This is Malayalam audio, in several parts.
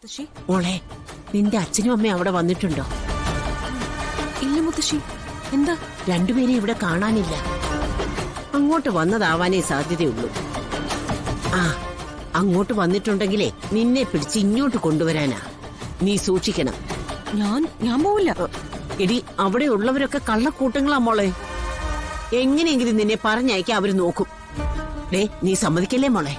മുത്തശ്ശി. മോളെ, നിന്റെ അച്ഛനും അമ്മയും അവിടെ വന്നിട്ടുണ്ടോ? ഇല്ല മുത്തശ്ശി. എന്താ? രണ്ടുപേരും ഇവിടെ കാണാനില്ല. അങ്ങോട്ട് വന്നതാവാനേ സാധ്യതയുള്ളൂ. ആ, അങ്ങോട്ട് വന്നിട്ടുണ്ടെങ്കിലേ നിന്നെ പിടിച്ച് ഇങ്ങോട്ട് കൊണ്ടുവരാനാ. നീ സൂക്ഷിക്കണം. ഞാൻ പോവില്ല. എടി, അവിടെ ഉള്ളവരൊക്കെ കള്ളക്കൂട്ടങ്ങളാ മോളെ. എങ്ങനെയെങ്കിലും നിന്നെ പറഞ്ഞയക്കാൻ അവര് നോക്കും. ഡേ, നീ സമ്മതിക്കല്ലേ മോളെ?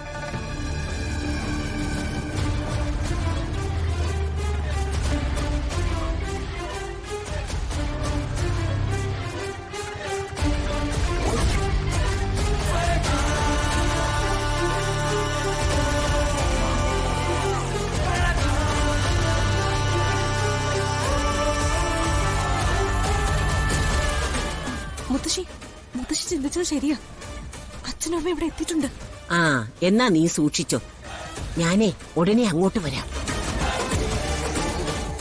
മുത്തശ്ശി ചിന്തിച്ചത് ശരിയാ. അച്ഛനും അമ്മ ഇവിടെ എത്തിയിട്ടുണ്ട്. ആ, എന്നാ നീ സൂക്ഷിച്ചോ. ഞാനേ ഉടനെ അങ്ങോട്ട് വരാം.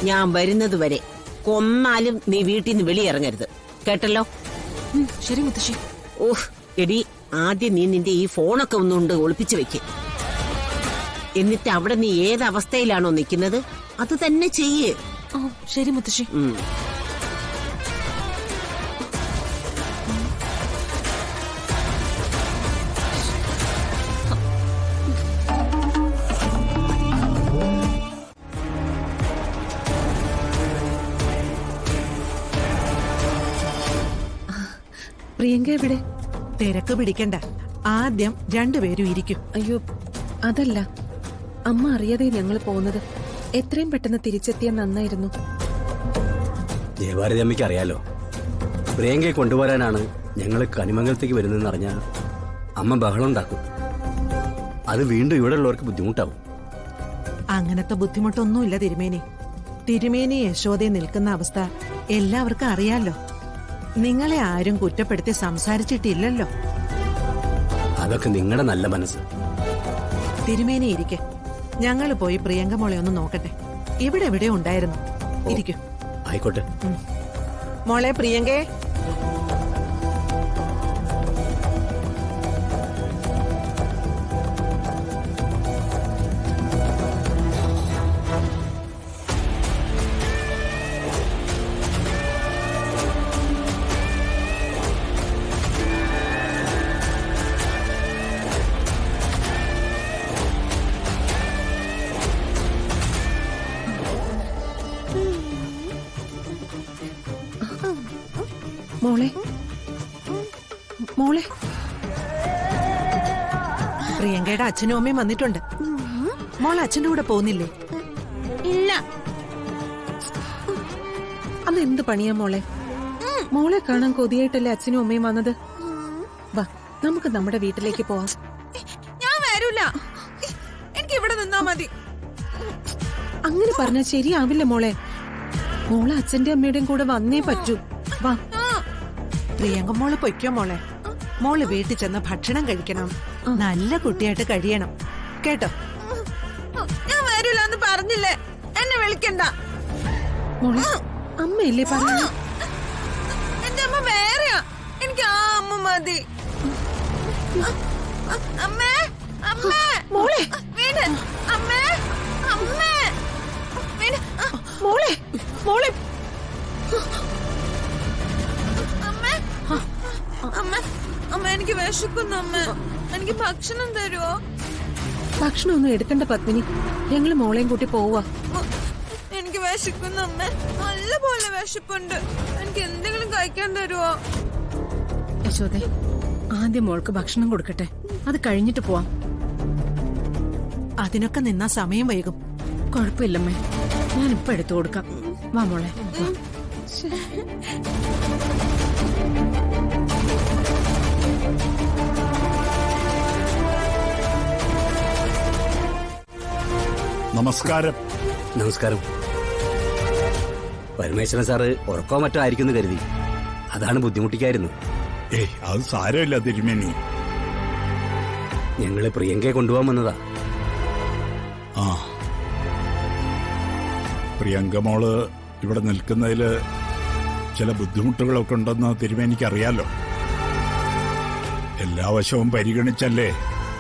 ഞാൻ വരുന്നത് വരെ കൊന്നാലും നീ വീട്ടിൽ നിന്ന് വെളിയിറങ്ങരുത്, കേട്ടല്ലോ? ശരി മുത്തശ്ശി. ഓഹ് എടി, ആദ്യം നീ നിന്റെ ഈ ഫോണൊക്കെ ഒന്നുകൊണ്ട് ഒളിപ്പിച്ചു വെക്ക്. എന്നിട്ട് അവിടെ നീ ഏതവസ്ഥയിലാണോ നിൽക്കുന്നത് അത് തന്നെ ചെയ്യേ. ശരി മുത്തശ്ശി. പ്രിയങ്ക എവിടെ? തിരക്ക് പിടിക്കണ്ട, ആദ്യം രണ്ടുപേരും ഇരിക്കും. അയ്യോ, അതല്ല, അമ്മ അറിയാതെ ഞങ്ങൾ പോകുന്നത്. എത്രയും പെട്ടെന്ന് തിരിച്ചെത്തിയാൽ നന്നായിരുന്നു. ദേവാരതി അമ്മയ്ക്ക് അറിയാലോ, പ്രിയങ്കയെ കൊണ്ടുവരാനാണ് ഞങ്ങൾ കണിമംഗലത്തേക്ക് വരുന്നതെന്ന് അറിഞ്ഞാൽ അമ്മ ബഹളം ഉണ്ടാക്കും. അത് വീണ്ടും ഇവിടെ ഉള്ളവർക്ക് ബുദ്ധിമുട്ടാവും. അങ്ങനത്തെ ബുദ്ധിമുട്ടൊന്നുമില്ല തിരുമേനി. തിരുമേനി യശോദയെ നിൽക്കുന്ന അവസ്ഥ എല്ലാവർക്കും അറിയാലോ. നിങ്ങളെ ആരും കുറ്റപ്പെടുത്തി സംസാരിച്ചിട്ടില്ലല്ലോ. അതൊക്കെ നിങ്ങളുടെ നല്ല മനസ്സ്. തിരുമേനി ഇരിക്കെ, ഞങ്ങൾ പോയി പ്രിയങ്ക മോളെ ഒന്ന് നോക്കട്ടെ. ഇവിടെ എവിടെ ഉണ്ടായിരുന്നു. ഇരിക്കും. ആയിക്കോട്ടെ. മോളെ പ്രിയങ്കേ. മോളെ, മോളെ. പ്രിയങ്കയുടെ അച്ഛനും അമ്മയും വന്നിട്ടുണ്ട്. മോൾ അച്ഛന്റെ കൂടെ പോകുന്നില്ലേ? ഇല്ല. അതെന്ത് പണിയാ മോളെ? മോളെ കാണാൻ കൊതിയായിട്ടല്ലേ അച്ഛനും അമ്മയും വന്നത്. വാ, നമുക്ക് നമ്മുടെ വീട്ടിലേക്ക് പോവാം. ഞാൻ വരൂല, എനിക്ക് ഇവിടെ നിന്നാ മതി. അങ്ങനെ പറഞ്ഞാൽ ശരിയാവില്ല മോളെ. മോളെ അച്ഛന്റെ അമ്മയുടെയും കൂടെ വന്നേ പറ്റൂ. വാ. പ്രിയങ്ക മോള് പൊയ്ക്കോ മോളെ. മോള് വീട്ടിൽ ചെന്ന് ഭക്ഷണം കഴിക്കണം, നല്ല കുട്ടിയായിട്ട് കഴിയണം, കേട്ടോ? ഞാൻ വരൂല എന്ന് പറഞ്ഞില്ലേ, എന്നെ വിളിക്കണ്ട. മോളെ, അമ്മയല്ലേ പറഞ്ഞു. എന്റെ അമ്മ വേറെയാ, എനിക്ക് ആ അമ്മ മതി. അമ്മേ, അമ്മേ, മോളെ, വീട്, അമ്മേ, അമ്മേ, വീട്, മോളെ, മോളെ. അമ്മ, അമ്മ എനിക്ക് വിശക്കുന്നു. അമ്മ, എനിക്ക് ഭക്ഷണം തരുവോ? ഭക്ഷണമൊന്നും എടുക്കണ്ട പത്മിനി, ഞങ്ങള് മോളെയും കൂട്ടി പോവാ. എനിക്ക് വിശക്കുന്നു അമ്മ, നല്ലപോലെ വിശപ്പുണ്ട്. എനിക്ക് എന്തെങ്കിലും കഴിക്കാൻ തരുവോ? യശോദേ, ആദ്യം മോൾക്ക് ഭക്ഷണം കൊടുക്കട്ടെ, അത് കഴിഞ്ഞിട്ട് പോവാം. അതിനൊക്കെ നിന്നാ സമയം വൈകും. കുഴപ്പമില്ലമ്മേ, ഞാനിപ്പോ എടുത്തു കൊടുക്കാം. വാ മോളെ. നമസ്കാരം. നമസ്കാരം. പരമേശ്വരൻ സാറ് ഉറക്കോ മറ്റോ ആയിരിക്കുന്നു കരുതി, അതാണ് ബുദ്ധിമുട്ടിക്കായിരുന്നു. ഏയ്, അത് സാരമില്ല തിരുമേനി. ഞങ്ങള് പ്രിയങ്കയെ കൊണ്ടുപോകാൻ വന്നതാ. ആ, പ്രിയങ്ക മോള് ഇവിടെ നിൽക്കുന്നതില് ചില ബുദ്ധിമുട്ടുകളൊക്കെ ഉണ്ടെന്ന് തിരുമേനിക്ക് അറിയാലോ. എല്ലാ വശവും പരിഗണിച്ചല്ലേ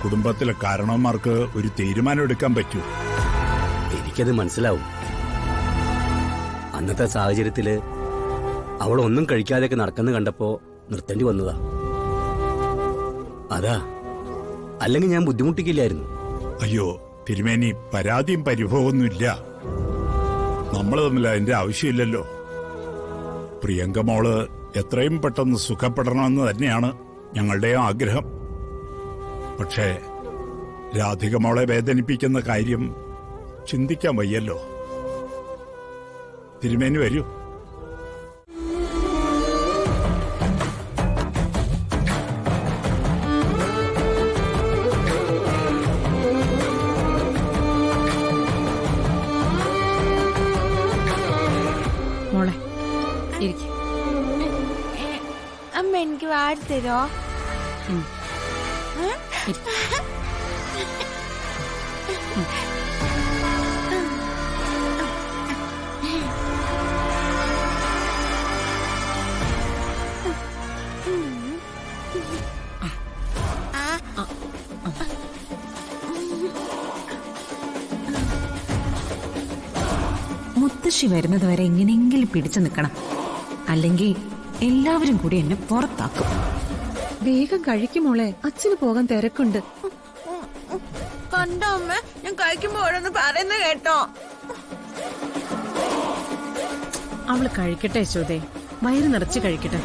കുടുംബത്തിലെ കാരണവന്മാർക്ക് ഒരു തീരുമാനം എടുക്കാൻ പറ്റൂ. എനിക്കത് മനസ്സിലാവും. അന്നത്തെ സാഹചര്യത്തില് അവൾ ഒന്നും കഴിക്കാതെയൊക്കെ നടക്കുന്ന കണ്ടപ്പോ നിർത്തേണ്ടി വന്നതാ. അതാ, അല്ലെങ്കിൽ ഞാൻ ബുദ്ധിമുട്ടിക്കില്ലായിരുന്നു. അയ്യോ തിരുമേനി, പരാതിയും പരിഭവമൊന്നുമില്ല. നമ്മൾ തമ്മിൽ അതിന്റെ ആവശ്യമില്ലല്ലോ. പ്രിയങ്ക മോള് എത്രയും പെട്ടെന്ന് സുഖപ്പെടണമെന്ന് തന്നെയാണ് ഞങ്ങളുടെയും ആഗ്രഹം. പക്ഷേ രാധിക മോളെ വേദനിപ്പിക്കുന്ന കാര്യം ചിന്തിക്കാൻ വയ്യല്ലോ. തിരുമേനി വരൂ. മോളെ ഇരിക്കും. അമ്മ എനിക്ക് വാരി തരോ? മുത്തശ്ശി വരുന്നത് വരെ എങ്ങനെയെങ്കിലും പിടിച്ചു നിൽക്കണം, അല്ലെങ്കിൽ എല്ലാവരും കൂടി എന്നെ പുറത്താക്കും. വേഗം കഴിക്കും മോളെ, അച്ഛന് പോകാൻ തിരക്കുണ്ട്. കണ്ടോ അമ്മ, ഞാൻ കഴിക്കുമ്പോ ഓരോന്ന് പറയുന്ന കേട്ടോ. അവള് കഴിക്കട്ടെ യശോദേ, വയറ് നിറച്ച് കഴിക്കട്ടെ.